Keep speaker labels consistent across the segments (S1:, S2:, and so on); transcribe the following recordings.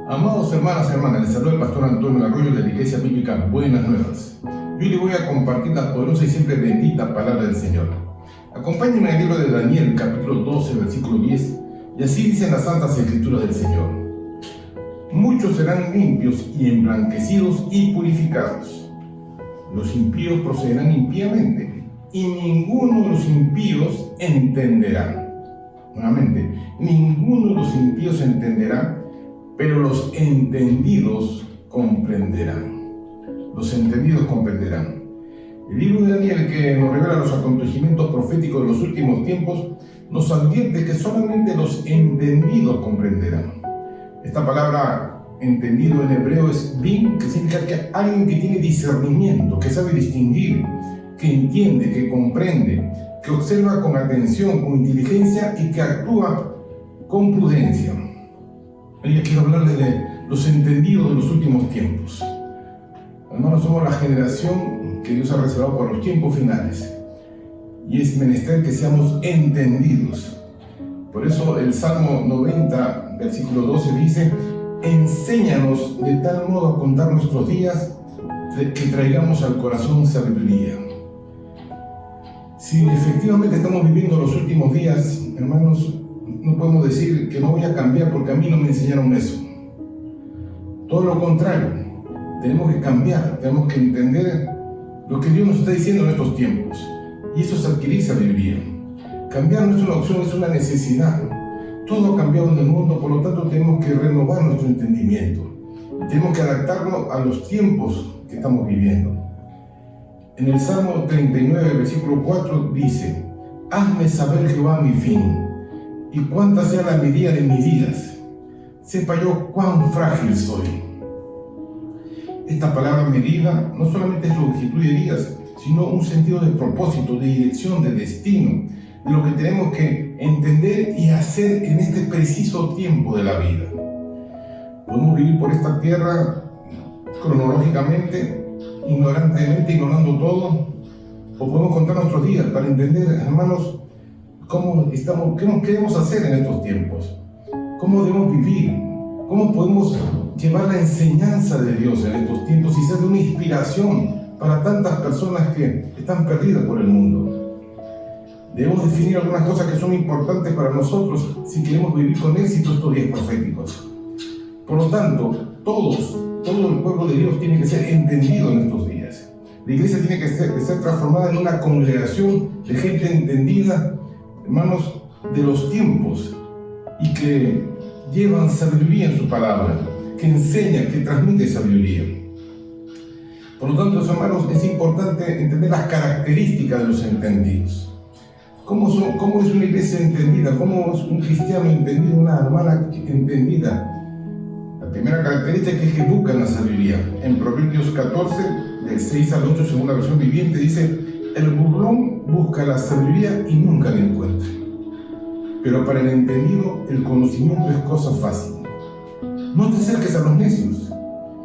S1: Amados hermanas y hermanas, les saluda el pastor Antonio Arroyo de la Iglesia Bíblica Buenas Nuevas. Hoy les voy a compartir la poderosa y siempre bendita palabra del Señor. Acompáñenme en el libro de Daniel, capítulo 12, versículo 10, y así dicen las santas escrituras del Señor. Muchos serán limpios y emblanquecidos y purificados. Los impíos procederán impíamente, y ninguno de los impíos entenderá. Nuevamente, ninguno de los impíos entenderá, pero los entendidos comprenderán. Los entendidos comprenderán. El libro de Daniel, que nos revela los acontecimientos proféticos de los últimos tiempos, nos advierte que solamente los entendidos comprenderán. Esta palabra entendido en hebreo es bin, que significa que alguien que tiene discernimiento, que sabe distinguir, que entiende, que comprende, que observa con atención, con inteligencia y que actúa con prudencia. Hoy quiero hablarles de los entendidos de los últimos tiempos. Hermanos, somos la generación que Dios ha reservado para los tiempos finales. Y es menester que seamos entendidos. Por eso el Salmo 90, versículo 12 dice: enséñanos de tal modo a contar nuestros días que traigamos al corazón sabiduría. Si efectivamente estamos viviendo los últimos días, hermanos, no podemos decir que no voy a cambiar porque a mí no me enseñaron eso. Todo lo contrario, tenemos que cambiar, tenemos que entender lo que Dios nos está diciendo en estos tiempos. Y eso es adquirir sabiduría. Cambiar no es una opción, es una necesidad. Todo ha cambiado en el mundo, por lo tanto tenemos que renovar nuestro entendimiento. Tenemos que adaptarlo a los tiempos que estamos viviendo. En el Salmo 39, versículo 4 dice: hazme saber, Jehová, mi fin, y cuánta sea la medida de mis días, sepa yo cuán frágil soy. Esta palabra medida no solamente es longitud de días, sino un sentido de propósito, de dirección, de destino, de lo que tenemos que entender y hacer en este preciso tiempo de la vida. Podemos vivir por esta tierra cronológicamente, ignorantemente, ignorando todo, o podemos contar nuestros días para entender, hermanos, qué debemos hacer en estos tiempos, cómo debemos vivir, cómo podemos llevar la enseñanza de Dios en estos tiempos y ser de una inspiración para tantas personas que están perdidas por el mundo. Debemos definir algunas cosas que son importantes para nosotros si queremos vivir con éxito estos días proféticos. Por lo tanto, todo el pueblo de Dios tiene que ser entendido en estos días. La iglesia tiene que ser transformada en una congregación de gente entendida, hermanos, de los tiempos, y que llevan sabiduría en su palabra, que enseñan, que transmiten sabiduría. Por lo tanto, hermanos, es importante entender las características de los entendidos. ¿Cómo es una iglesia entendida? ¿Cómo es un cristiano entendido, una hermana entendida? La primera característica es que buscan la sabiduría. En Proverbios 14, del 6 al 8, según la versión viviente, dice: el burlón busca la sabiduría y nunca la encuentra. Pero para el entendido, el conocimiento es cosa fácil. No te acerques a los necios,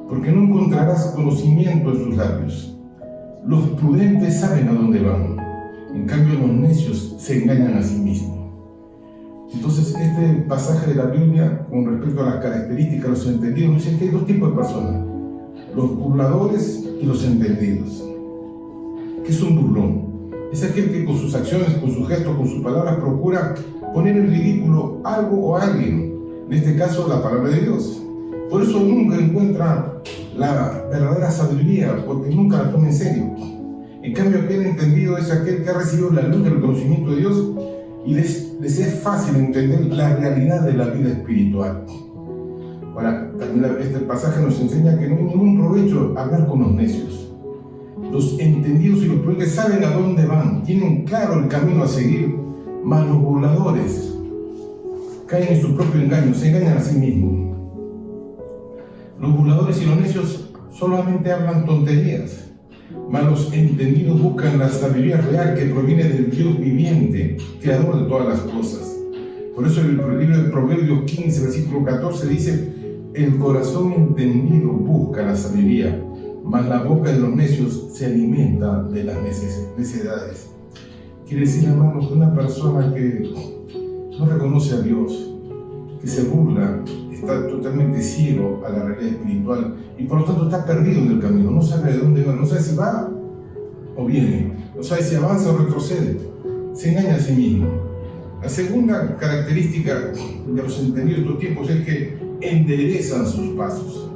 S1: porque no encontrarás conocimiento en sus labios. Los prudentes saben a dónde van, en cambio los necios se engañan a sí mismos. Entonces, este pasaje de la Biblia, con respecto a las características de los entendidos, dice que hay dos tipos de personas: los burladores y los entendidos. ¿Qué es un burlón? Es aquel que con sus acciones, con sus gestos, con sus palabras procura poner en ridículo algo o alguien, en este caso la palabra de Dios. Por eso nunca encuentra la verdadera sabiduría, porque nunca la toma en serio. En cambio, aquel entendido es aquel que ha recibido la luz del conocimiento de Dios y les es fácil entender la realidad de la vida espiritual. Ahora, también este pasaje nos enseña que no hay ningún provecho hablar con los necios. Los entendidos y los prudentes saben a dónde van, tienen claro el camino a seguir, mas los burladores caen en su propio engaño, se engañan a sí mismos. Los burladores y los necios solamente hablan tonterías, mas los entendidos buscan la sabiduría real que proviene del Dios viviente, creador de todas las cosas. Por eso el libro de Proverbios 15, versículo 14 dice: el corazón entendido busca la sabiduría, mas la boca de los necios se alimenta de las necesidades. Quiere decir, hermanos, que una persona que no reconoce a Dios, que se burla, está totalmente ciego a la realidad espiritual y por lo tanto está perdido en el camino, no sabe de dónde va, no sabe si va o viene, no sabe si avanza o retrocede, se engaña a sí mismo. La segunda característica de los entendidos de estos tiempos es que enderezan sus pasos.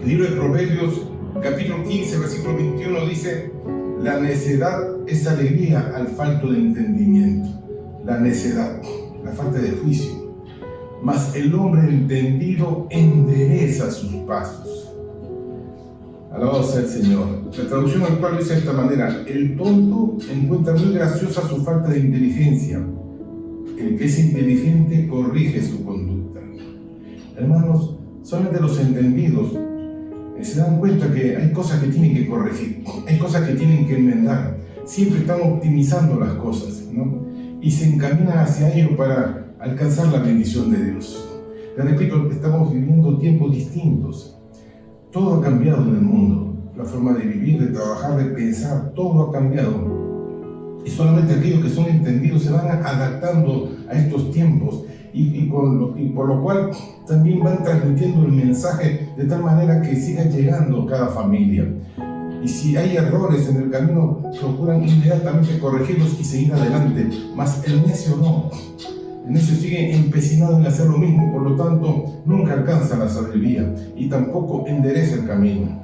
S1: El libro de Proverbios, capítulo 15, versículo 21 dice: la necedad es alegría al falto de entendimiento. La necedad, la falta de juicio. Mas el hombre entendido endereza sus pasos. Alabado sea el Señor. La traducción actual dice de esta manera: el tonto encuentra muy graciosa su falta de inteligencia. El que es inteligente corrige su conducta. Hermanos, solamente los entendidos se dan cuenta que hay cosas que tienen que corregir, hay cosas que tienen que enmendar. Siempre están optimizando las cosas, ¿no? Y se encaminan hacia ello para alcanzar la bendición de Dios. Les repito, estamos viviendo tiempos distintos. Todo ha cambiado en el mundo. La forma de vivir, de trabajar, de pensar, todo ha cambiado. Y solamente aquellos que son entendidos se van adaptando a estos tiempos y por lo cual también van transmitiendo el mensaje de tal manera que siga llegando a cada familia. Y si hay errores en el camino, procuran inmediatamente corregirlos y seguir adelante. Mas el necio no. El necio sigue empecinado en hacer lo mismo, por lo tanto nunca alcanza la sabiduría y tampoco endereza el camino.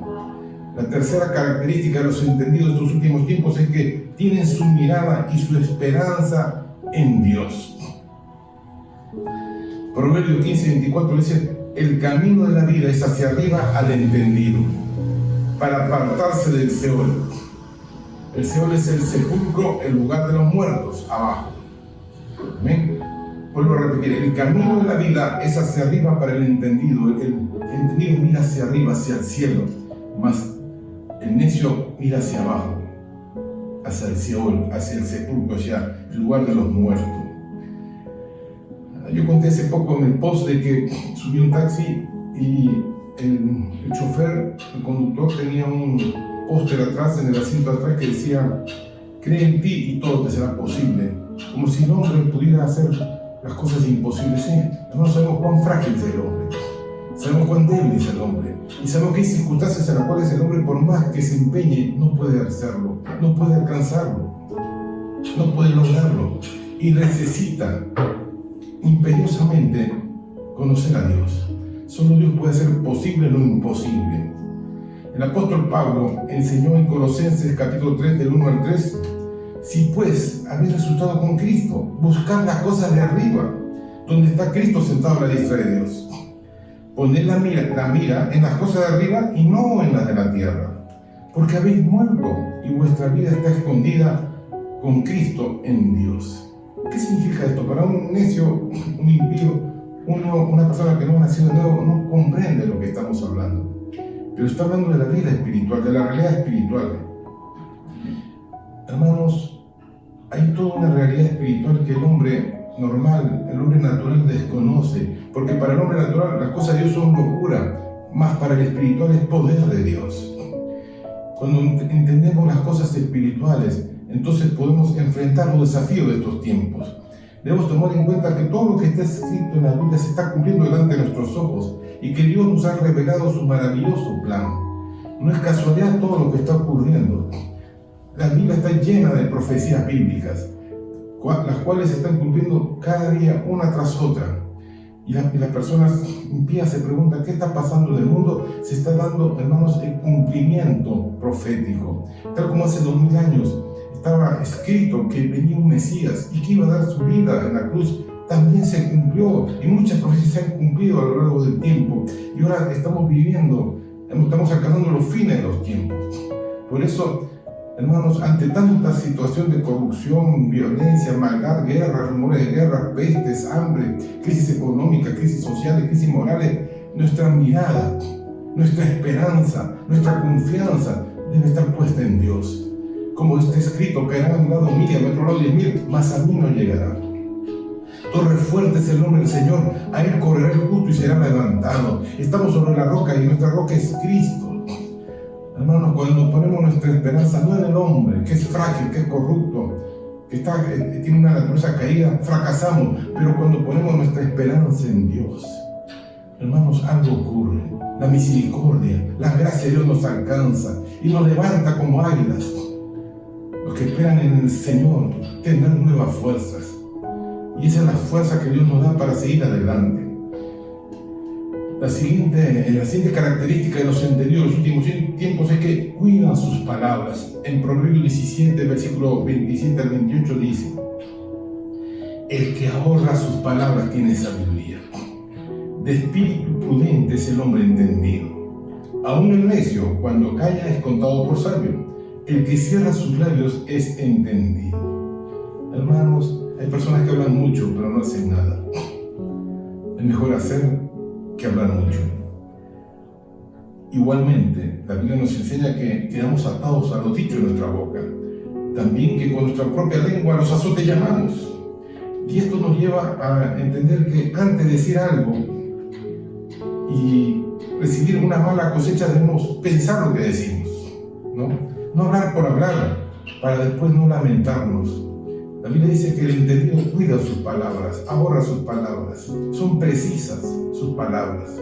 S1: La tercera característica de los entendidos de estos últimos tiempos es que tienen su mirada y su esperanza en Dios. Proverbios 15:24 dice: el camino de la vida es hacia arriba al entendido, para apartarse del Seol. El Seol es el sepulcro, el lugar de los muertos, abajo. ¿Ven? Vuelvo a repetir, el camino de la vida es hacia arriba para el entendido. El entendido mira hacia arriba, hacia el cielo, mas el necio mira hacia abajo, hacia el Seol, hacia el sepulcro, hacia el lugar de los muertos. Yo conté hace poco en el post de que subí un taxi y el chofer, el conductor, tenía un póster atrás, en el asiento atrás, que decía: cree en ti y todo te será posible. Como si el hombre pudiera hacer las cosas imposibles. Sí, no sabemos cuán frágil es el hombre, sabemos cuán débil es el hombre, y sabemos que hay circunstancias en las cuales el hombre, por más que se empeñe, no puede hacerlo, no puede alcanzarlo, no puede lograrlo, y necesita imperiosamente conocer a Dios. Solo Dios puede hacer posible lo imposible. El apóstol Pablo enseñó en Colosenses capítulo 3 del 1 al 3: si pues habéis resucitado con Cristo, buscad las cosas de arriba, donde está Cristo sentado a la diestra de Dios. Poned la mira en las cosas de arriba y no en las de la tierra, porque habéis muerto y vuestra vida está escondida con Cristo en Dios. ¿Qué significa esto? Para un necio, un impío, una persona que no ha nacido de nuevo, no comprende lo que estamos hablando. Pero está hablando de la vida espiritual, de la realidad espiritual. Hermanos, hay toda una realidad espiritual que el hombre normal, el hombre natural desconoce, porque para el hombre natural las cosas de Dios son locura, más para el espiritual es poder de Dios. Cuando entendemos las cosas espirituales, entonces podemos enfrentar los desafíos de estos tiempos. Debemos tomar en cuenta que todo lo que está escrito en la Biblia se está cumpliendo delante de nuestros ojos y que Dios nos ha revelado su maravilloso plan. No es casualidad todo lo que está ocurriendo. La Biblia está llena de profecías bíblicas, las cuales se están cumpliendo cada día una tras otra. Y las personas impías se preguntan: ¿qué está pasando en el mundo? Se está dando, hermanos, el cumplimiento profético. Tal como hace 2000 años estaba escrito que venía un Mesías y que iba a dar su vida en la cruz, también se cumplió, y muchas profecías se han cumplido a lo largo del tiempo. Y ahora estamos alcanzando los fines de los tiempos. Por eso, hermanos, ante tanta situación de corrupción, violencia, maldad, guerra, rumores de guerra, pestes, hambre, crisis económica, crisis sociales, crisis morales, nuestra mirada, nuestra esperanza, nuestra confianza debe estar puesta en Dios. Como está escrito: caerán a un lado 1000 y a otro lado 10.000, mas a mí no llegará. Torre fuerte es el nombre del Señor, a Él correrá el justo y será levantado. Estamos sobre la roca y nuestra roca es Cristo. Hermanos, cuando ponemos nuestra esperanza no en el hombre, que es frágil, que es corrupto, que tiene una naturaleza caída, fracasamos. Pero cuando ponemos nuestra esperanza en Dios, hermanos, algo ocurre. La misericordia, la gracia de Dios nos alcanza y nos levanta como águilas. Los que esperan en el Señor tendrán nuevas fuerzas. Y esa es la fuerza que Dios nos da para seguir adelante. La siguiente característica de los entendidos de los últimos tiempos es que cuidan sus palabras. En Proverbios 17, versículo 27 al 28 dice: el que ahorra sus palabras tiene sabiduría. De espíritu prudente es el hombre entendido. Aún el necio, cuando calla, es contado por sabio. El que cierra sus labios es entendido. Hermanos, hay personas que hablan mucho, pero no hacen nada. Es mejor hacer que hablar mucho. Igualmente, la Biblia nos enseña que quedamos atados a lo dicho en nuestra boca. También que con nuestra propia lengua los azotes llamamos. Y esto nos lleva a entender que antes de decir algo y recibir una mala cosecha debemos pensar lo que decimos, no hablar por hablar para después no lamentarnos. La Biblia dice que el entendido cuida sus palabras, ahorra sus palabras, son precisas sus palabras.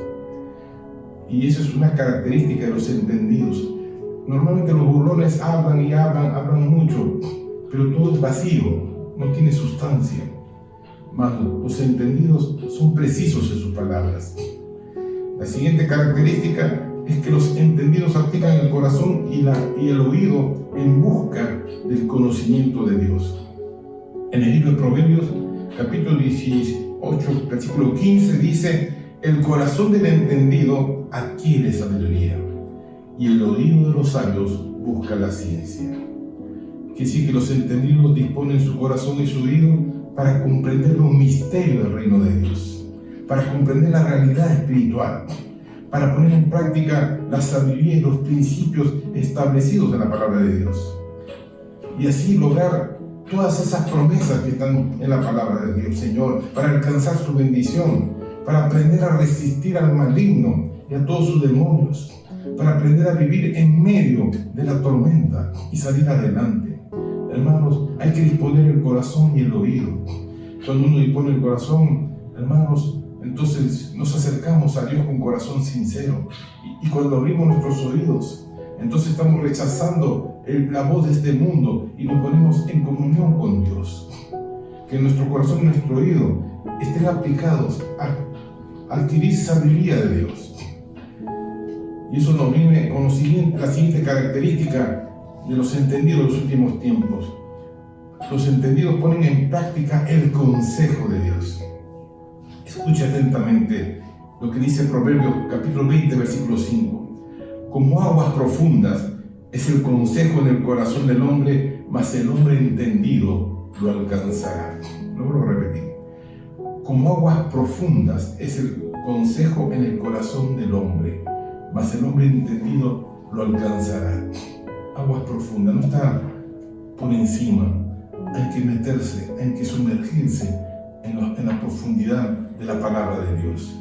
S1: Y eso es una característica de los entendidos. Normalmente los burlones hablan mucho, pero todo es vacío, no tiene sustancia. Mas los entendidos son precisos en sus palabras. La siguiente característica es que los entendidos aplican el corazón y el oído en busca del conocimiento de Dios. En el libro de Proverbios, capítulo 18, versículo 15, dice: el corazón del entendido adquiere sabiduría, y el oído de los sabios busca la ciencia. Quiere decir que los entendidos disponen su corazón y su oído para comprender los misterios del reino de Dios, para comprender la realidad espiritual, para poner en práctica la sabiduría y los principios establecidos en la palabra de Dios, y así lograr todas esas promesas que están en la palabra de Dios, Señor, para alcanzar su bendición, para aprender a resistir al maligno y a todos sus demonios, para aprender a vivir en medio de la tormenta y salir adelante. Hermanos, hay que disponer el corazón y el oído. Cuando uno dispone el corazón, hermanos, entonces nos acercamos a Dios con corazón sincero. Y cuando abrimos nuestros oídos, entonces estamos rechazando la voz de este mundo y nos ponemos en comunión con Dios. Que nuestro corazón y nuestro oído estén aplicados a adquirir sabiduría de Dios. Y eso nos viene con la siguiente característica de los entendidos de los últimos tiempos. Los entendidos ponen en práctica el consejo de Dios. Escucha atentamente lo que dice Proverbios capítulo 20, versículo 5. Como aguas profundas es el consejo en el corazón del hombre, mas el hombre entendido lo alcanzará. Lo vuelvo a repetir. Como aguas profundas es el consejo en el corazón del hombre, mas el hombre entendido lo alcanzará. Aguas profundas, no está por encima. Hay que meterse, hay que sumergirse en la profundidad de la palabra de Dios.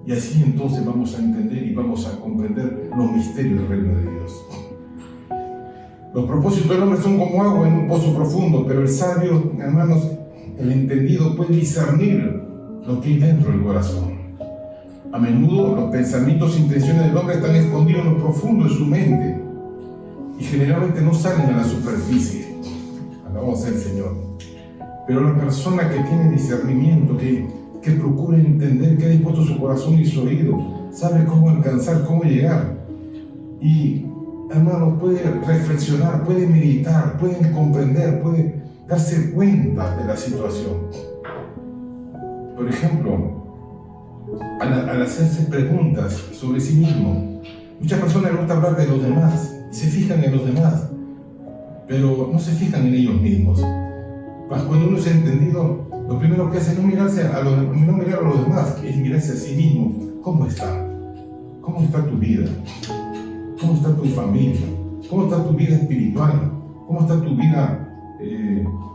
S1: Y así entonces vamos a entender y vamos a comprender los misterios del reino de Dios. Los propósitos del hombre son como agua en un pozo profundo, pero el sabio, hermanos, el entendido puede discernir lo que hay dentro del corazón. A menudo los pensamientos e intenciones del hombre están escondidos en lo profundo de su mente y generalmente no salen a la superficie. Alabamos al Señor. Pero la persona que tiene discernimiento, que procura entender, que ha dispuesto su corazón y su oído, sabe cómo alcanzar, cómo llegar. Y, hermano, puede reflexionar, puede meditar, puede comprender, puede darse cuenta de la situación. Por ejemplo, al hacerse preguntas sobre sí mismo, muchas personas les gusta hablar de los demás y se fijan en los demás, pero no se fijan en ellos mismos. Cuando uno es entendido, lo primero que hace es no mirar a los demás, es mirarse a sí mismo. ¿Cómo está? ¿Cómo está tu vida? ¿Cómo está tu familia? ¿Cómo está tu vida espiritual? ¿Cómo está tu vida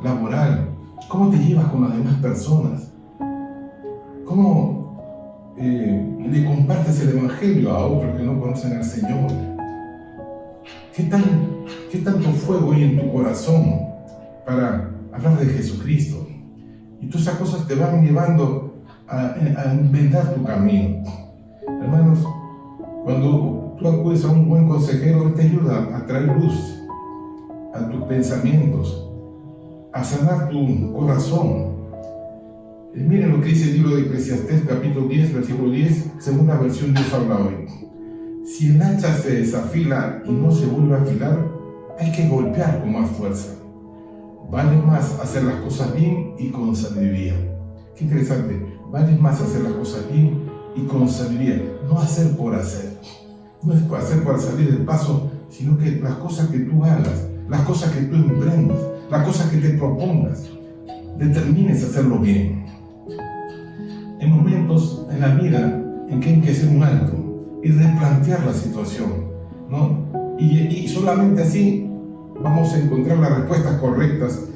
S1: laboral? ¿Cómo te llevas con las demás personas? ¿Cómo le compartes el Evangelio a otros que no conocen al Señor? ¿Qué tanto fuego hay en tu corazón para hablar de Jesucristo? Y todas esas cosas te van llevando a inventar tu camino. Hermanos, cuando tú acudes a un buen consejero, él te ayuda a traer luz a tus pensamientos, a sanar tu corazón. Miren lo que dice el libro de Eclesiastés, capítulo 10, versículo 10, segunda versión Dios habla hoy. Si el hacha se desafila y no se vuelve a afilar, hay que golpear con más fuerza. Vale más hacer las cosas bien y con sabiduría. Qué interesante. Vale más hacer las cosas bien y con sabiduría. No hacer por hacer. No es hacer para salir del paso, sino que las cosas que tú hagas, las cosas que tú emprendas, las cosas que te propongas, determines hacerlo bien. En momentos en la vida en que hay que hacer un alto y replantear la situación, ¿no? Y solamente así vamos a encontrar las respuestas correctas,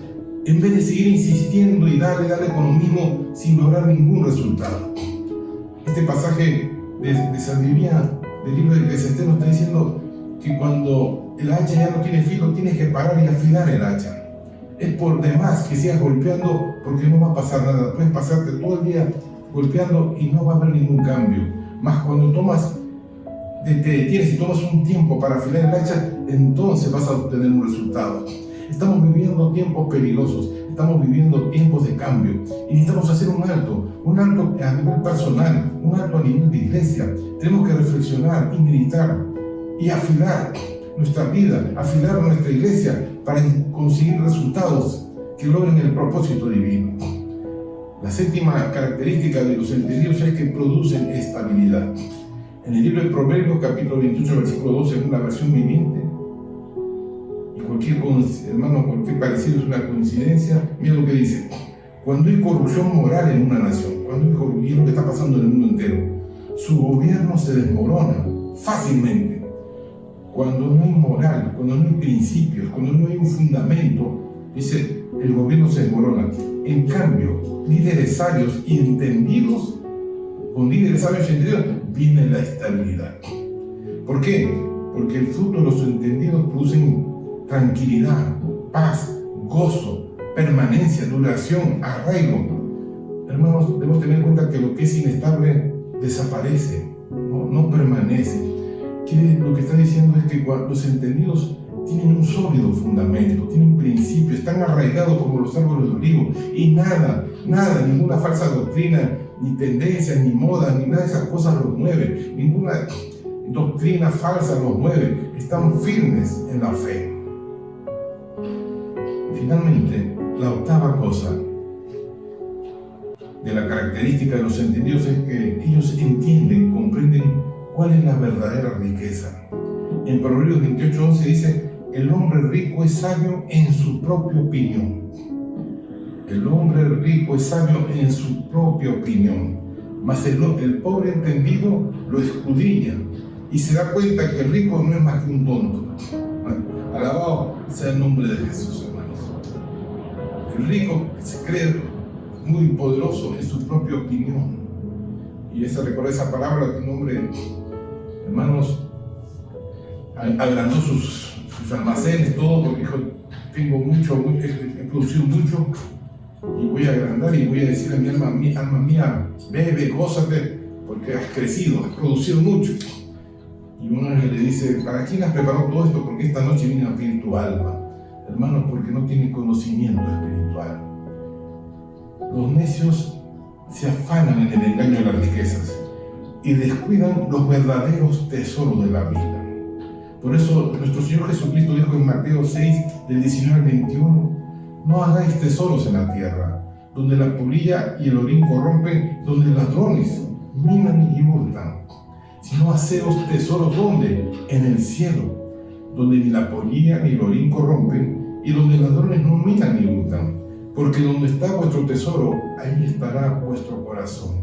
S1: en vez de seguir insistiendo y darle con lo mismo sin lograr ningún resultado. Este pasaje de sabiduría del libro de Eclesiastés nos está diciendo que cuando el hacha ya no tiene filo, tienes que parar y afilar el hacha. Es por demás que sigas golpeando, porque no va a pasar nada. Puedes pasarte todo el día golpeando y no va a haber ningún cambio. Más cuando te detienes y tomas un tiempo para afilar el hacha, entonces vas a obtener un resultado. Estamos viviendo tiempos peligrosos, estamos viviendo tiempos de cambio y necesitamos hacer un alto a nivel personal, un alto a nivel de iglesia. Tenemos que reflexionar y meditar y afilar nuestra vida, afilar nuestra iglesia para conseguir resultados que logren el propósito divino. La séptima característica de los entendidos es que producen estabilidad. En el libro de Proverbios, capítulo 28, versículo 12, en una versión viviente, y cualquier parecido es una coincidencia, mira lo que dice: cuando hay corrupción moral en una nación, cuando hay corrupción, es lo que está pasando en el mundo entero, su gobierno se desmorona fácilmente. Cuando no hay moral, cuando no hay principios, cuando no hay un fundamento, dice, el gobierno se desmorona. En cambio, líderes sabios y entendidos, con líderes sabios y entendidos, viene la estabilidad. ¿Por qué? Porque el fruto de los entendidos producen tranquilidad, paz, gozo, permanencia, duración, arraigo. Hermanos, debemos tener en cuenta que lo que es inestable desaparece, no permanece. Lo que está diciendo es que los entendidos tienen un sólido fundamento, tienen principios, están arraigados como los árboles de olivo, y nada, ninguna falsa doctrina, ni tendencias, ni modas, ni nada de esas cosas los mueve, ninguna doctrina falsa los mueve, están firmes en la fe. Finalmente, la octava cosa de la característica de los entendidos es que ellos entienden, comprenden cuál es la verdadera riqueza. En Proverbios 28:11 dice: el hombre rico es sabio en su propia opinión. El hombre rico es sabio en su propia opinión, mas el pobre entendido lo escudriña y se da cuenta que el rico no es más que un tonto. Alabado sea el nombre de Jesús, hermanos. El rico se cree muy poderoso en su propia opinión. Y recuerda esa palabra que un hombre, hermanos, agrandó sus almacenes, todo, porque dijo: tengo mucho, he producido mucho, y voy a agrandar y voy a decir a mi alma mía, bebe, gózate, porque has crecido, has producido mucho. Y un ángel le dice: ¿para quién has preparado todo esto? Porque esta noche viene a pedir tu alma. Hermanos, porque no tienen conocimiento espiritual. Los necios se afanan en el engaño de las riquezas y descuidan los verdaderos tesoros de la vida. Por eso nuestro Señor Jesucristo dijo en Mateo 6, del 19 al 21, no hagáis tesoros en la tierra, donde la polilla y el orín corrompen, donde ladrones minan y hurtan, sino haceos tesoros, ¿dónde? En el cielo, donde ni la polilla ni el orín corrompen, y donde ladrones no minan ni hurtan, porque donde está vuestro tesoro, ahí estará vuestro corazón.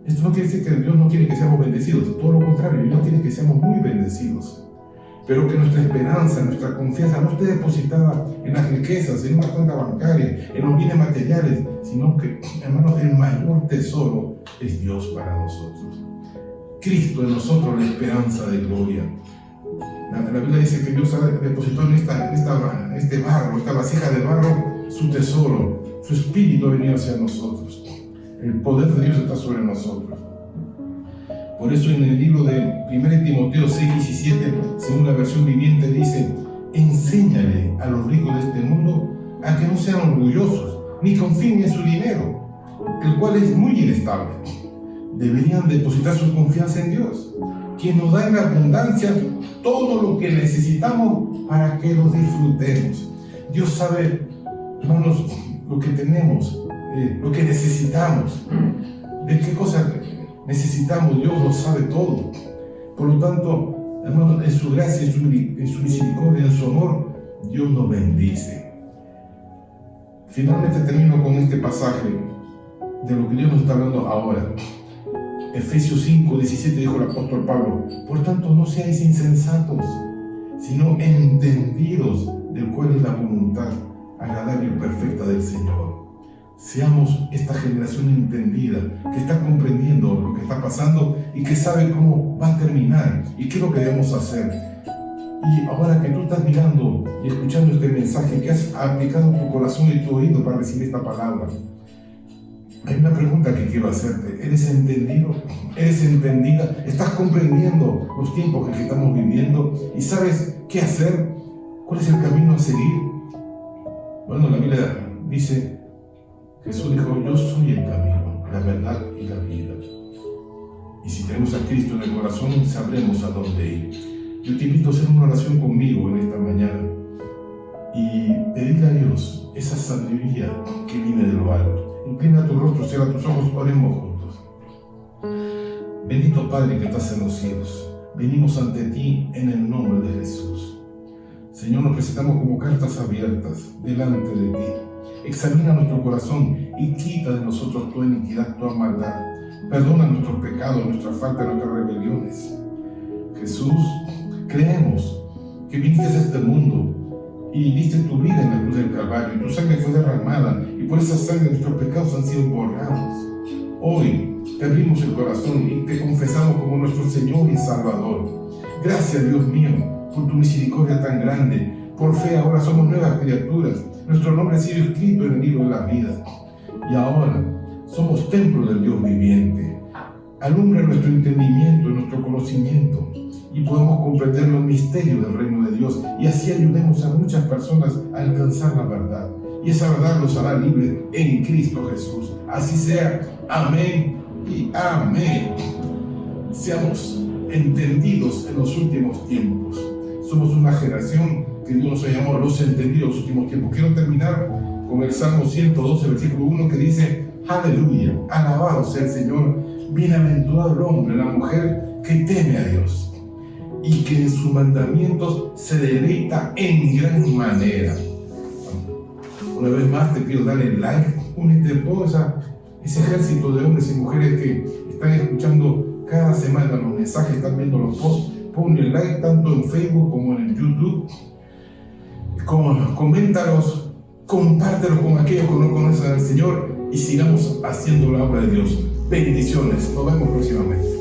S1: Esto no quiere decir que Dios no quiere que seamos bendecidos, todo lo contrario, Dios quiere que seamos muy bendecidos, pero que nuestra esperanza, nuestra confianza no esté depositada en las riquezas, en una cuenta bancaria, en los bienes materiales, sino que, hermanos, el mayor tesoro es Dios para nosotros. Cristo en nosotros, la esperanza de gloria. La Biblia dice que Dios ha depositado en este barro, esta vasija de barro, su tesoro, su espíritu ha venido hacia nosotros. El poder de Dios está sobre nosotros. Por eso en el libro de 1 Timoteo 6:17, según la versión viviente, dice: enséñale a los ricos de este mundo a que no sean orgullosos, ni confíen en su dinero, el cual es muy inestable. Deberían depositar su confianza en Dios, quien nos da en abundancia todo lo que necesitamos para que lo disfrutemos. Dios sabe, hermanos, lo que tenemos, lo que necesitamos, de qué cosa necesitamos. Dios lo sabe todo. Por lo tanto, hermanos, en su gracia, en su misericordia, en su amor, Dios nos bendice. Finalmente termino con este pasaje de lo que Dios nos está hablando ahora. Efesios 5:17 dijo el apóstol Pablo: por tanto, no seáis insensatos, sino entendidos del cual es la voluntad agradable y perfecta del Señor. Seamos esta generación entendida, que está comprendiendo lo que está pasando y que sabe cómo va a terminar y qué es lo que debemos hacer. Y ahora que tú estás mirando y escuchando este mensaje, que has aplicado tu corazón y tu oído para recibir esta palabra, hay una pregunta que quiero hacerte. ¿Eres entendido? ¿Eres entendida? ¿Estás comprendiendo los tiempos que estamos viviendo? ¿Y sabes qué hacer? ¿Cuál es el camino a seguir? Bueno, la Biblia dice, Jesús dijo: yo soy el camino, la verdad y la vida. Y si tenemos a Cristo en el corazón, sabremos a dónde ir. Yo te invito a hacer una oración conmigo en esta mañana y pedirle a Dios esa sabiduría que viene de lo alto. Inclina tu rostro, cierra tus ojos, oremos juntos. Bendito Padre que estás en los cielos, venimos ante ti en el nombre de Jesús. Señor, nos presentamos como cartas abiertas delante de ti. Examina nuestro corazón y quita de nosotros toda iniquidad, toda maldad. Perdona nuestros pecados, nuestra falta, nuestras rebeliones. Jesús, creemos que viniste a este mundo y diste tu vida en la cruz del Calvario, y tu sangre fue derramada, y por esa sangre nuestros pecados han sido borrados. Hoy te abrimos el corazón y te confesamos como nuestro Señor y Salvador. Gracias, Dios mío, por tu misericordia tan grande. Por fe ahora somos nuevas criaturas. Nuestro nombre ha sido escrito en el libro de la vida. Y ahora somos templo del Dios viviente. Alumbra nuestro entendimiento, nuestro conocimiento, y podamos comprender los misterios del reino de Dios, y así ayudemos a muchas personas a alcanzar la verdad. Y esa verdad los hará libres en Cristo Jesús. Así sea. Amén y amén. Seamos entendidos en los últimos tiempos. Somos una generación que Dios nos ha llamado los entendidos en los últimos tiempos. Quiero terminar con el Salmo 112, versículo 1, que dice: aleluya, alabado sea el Señor, bienaventurado el hombre, la mujer que teme a Dios y que en sus mandamientos se deleita en gran manera. Una vez más te pido darle like, únete a todo ese ejército de hombres y mujeres que están escuchando cada semana los mensajes, están viendo los posts. Ponle like tanto en Facebook como en el YouTube. Coméntalos, compártelos con aquellos que no conocen al Señor y sigamos haciendo la obra de Dios. Bendiciones. Nos vemos próximamente.